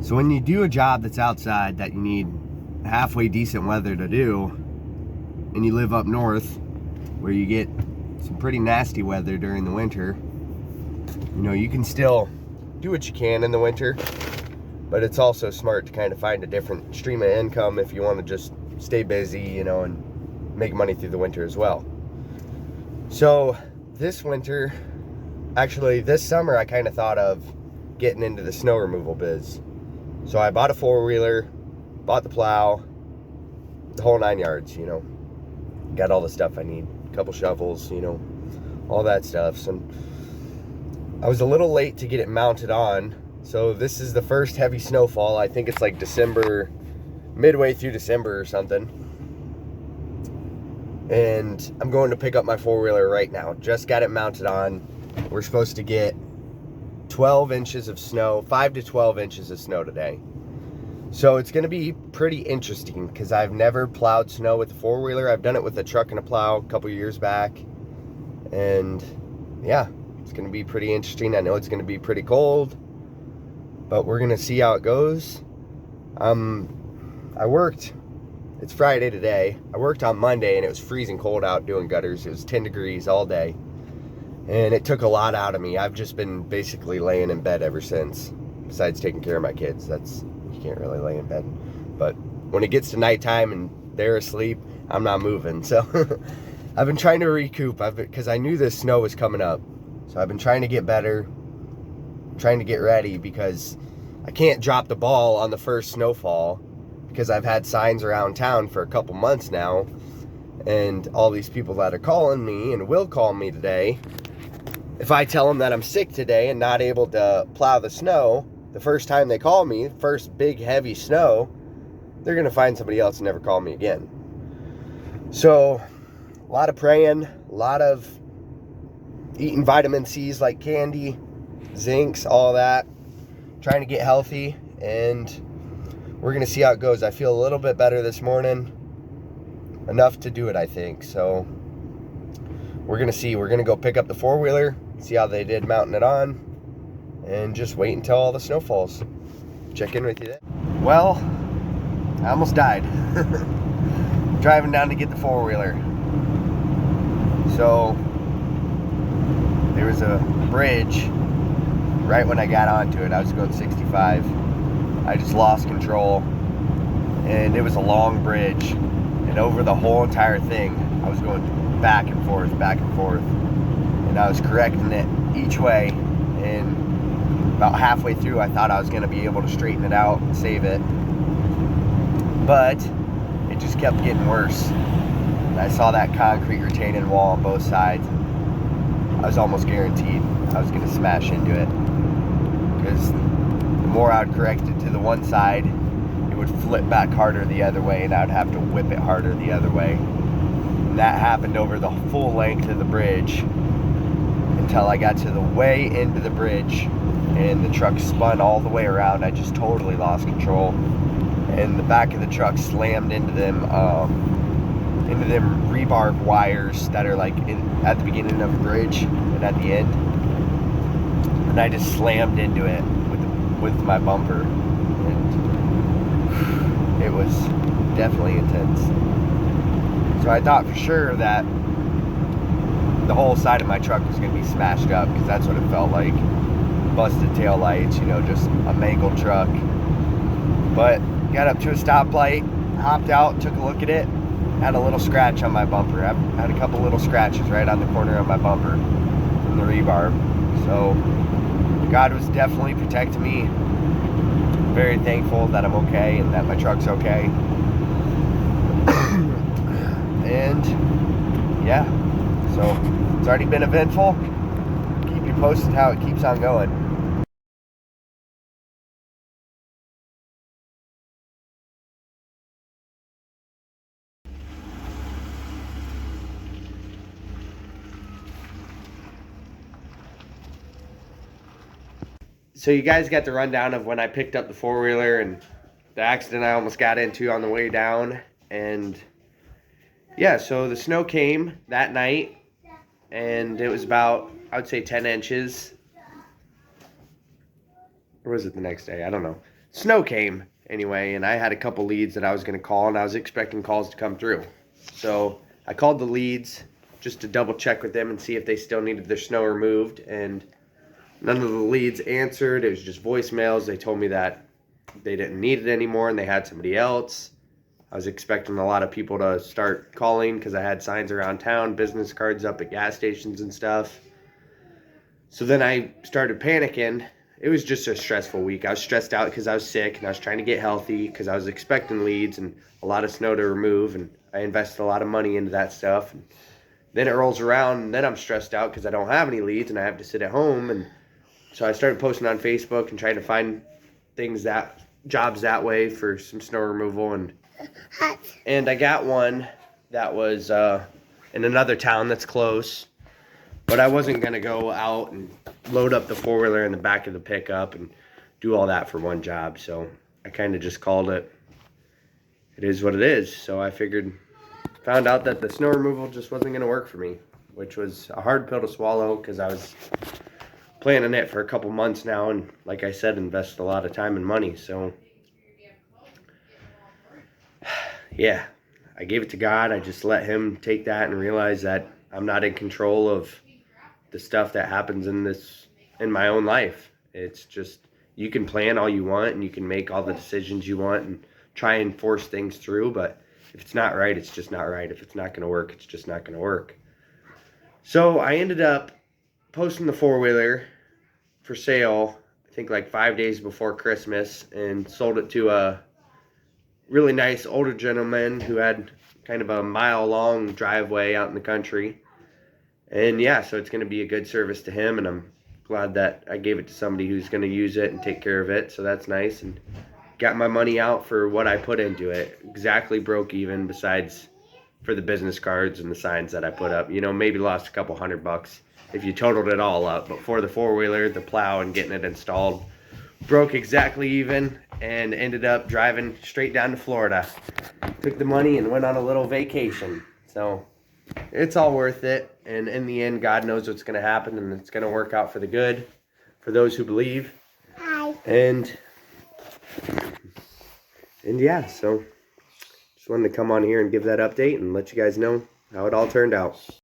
So when you do a job that's outside that you need halfway decent weather to do, and you live up north where you get some pretty nasty weather during the winter, you know, you can still do what you can in the winter, but it's also smart to kind of find a different stream of income if you want to just stay busy, you know, and make money through the winter as well. So this winter, actually this summer, I kind of thought of getting into the snow removal biz. So I bought a four-wheeler, bought the plow, the whole 9 yards, you know. Got all the stuff I need, a couple shovels, you know, all that stuff. So I was a little late to get it mounted on. So this is the first heavy snowfall. I think it's like December, midway through December or something. And I'm going to pick up my four-wheeler right now. Just got it mounted on. We're supposed to get 12 inches of snow, 5 to 12 inches of snow today. So it's going to be pretty interesting because I've never plowed snow with a four-wheeler. I've done it with a truck and a plow a couple years back. And yeah, it's going to be pretty interesting. I know it's going to be pretty cold, but we're going to see how it goes. I worked, it's Friday today. I worked on Monday and it was freezing cold out doing gutters. It was 10 degrees all day. And it took a lot out of me. I've just been basically laying in bed ever since. Besides taking care of my kids. You can't really lay in bed. But when it gets to nighttime and they're asleep, I'm not moving. So I've been trying to recoup because I knew this snow was coming up. So I've been trying to get better, trying to get ready because I can't drop the ball on the first snowfall because I've had signs around town for a couple months now. And all these people that are calling me and will call me today, if I tell them that I'm sick today and not able to plow the snow, the first time they call me, first big heavy snow, they're going to find somebody else and never call me again. So, a lot of praying, a lot of eating vitamin C's like candy, zincs, all that, trying to get healthy, and we're going to see how it goes. I feel a little bit better this morning, enough to do it, I think. So, we're going to see. We're going to go pick up the four-wheeler, see how they did mounting it on, and just wait until all the snow falls. Check in with you then. Well, I almost died driving down to get the four-wheeler. So there was a bridge right when I got onto it. I was going 65. I just lost control, and it was a long bridge, and over the whole entire thing I was going back and forth, and I was correcting it each way, and about halfway through I thought I was going to be able to straighten it out and save it, but it just kept getting worse. And I saw that concrete retaining wall on both sides. I was almost guaranteed I was going to smash into it, because the more I would correct it to the one side, it would flip back harder the other way, and I would have to whip it harder the other way. And that happened over the full length of the bridge until I got to the way into the bridge, and the truck spun all the way around. I just totally lost control, and the back of the truck slammed into them rebar wires that are like at the beginning of the bridge and at the end, and I just slammed into it with my bumper, and it was definitely intense. So I thought for sure that the whole side of my truck was going to be smashed up, because that's what it felt like. Busted tail lights, you know, just a mangled truck. But got up to a stoplight, hopped out, took a look at it, had a little scratch on my bumper. I had a couple little scratches right on the corner of my bumper from the rebar. So God was definitely protecting me. Very thankful that I'm okay and that my truck's okay. And yeah, so it's already been eventful. Keep you posted how it keeps on going. So you guys got the rundown of when I picked up the four-wheeler and the accident I almost got into on the way down. And yeah, so the snow came that night, and it was about, I would say, 10 inches. Or was it the next day? I don't know. snow came anyway, and I had a couple leads that I was going to call, and I was expecting calls to come through. So I called the leads just to double check with them and see if they still needed their snow removed, and none of the leads answered. It was just voicemails. They told me that they didn't need it anymore and they had somebody else. I was expecting a lot of people to start calling because I had signs around town, business cards up at gas stations and stuff. So then I started panicking. It was just a stressful week. I was stressed out because I was sick and I was trying to get healthy because I was expecting leads and a lot of snow to remove, and I invested a lot of money into that stuff. And then it rolls around and then I'm stressed out because I don't have any leads and I have to sit at home. And so I started posting on Facebook and trying to find jobs that way for some snow removal, and I got one that was in another town that's close, but I wasn't gonna go out and load up the four-wheeler in the back of the pickup and do all that for one job. So I kind of just called it. It is what it is. So I found out that the snow removal just wasn't gonna work for me, which was a hard pill to swallow because I was planning it for a couple months now, and like I said, invested a lot of time and money. So yeah, I gave it to God. I just let him take that and realize that I'm not in control of the stuff that happens in my own life. It's just, you can plan all you want and you can make all the decisions you want and try and force things through, but if it's not right, it's just not right. If it's not going to work, it's just not going to work. So I ended up posting the four-wheeler for sale, I think like 5 days before Christmas, and sold it to a really nice older gentleman who had kind of a mile-long driveway out in the country. And yeah, so it's going to be a good service to him, and I'm glad that I gave it to somebody who's going to use it and take care of it. So that's nice, and got my money out for what I put into it. Exactly broke even, besides for the business cards and the signs that I put up. You know, maybe lost a couple $100 if you totaled it all up. But for the four-wheeler, the plow, and getting it installed, broke exactly even, and ended up driving straight down to Florida. Took the money and went on a little vacation. So it's all worth it, and in the end, God knows what's going to happen, and it's going to work out for the good for those who believe. Hi. And yeah, so just wanted to come on here and give that update and let you guys know how it all turned out.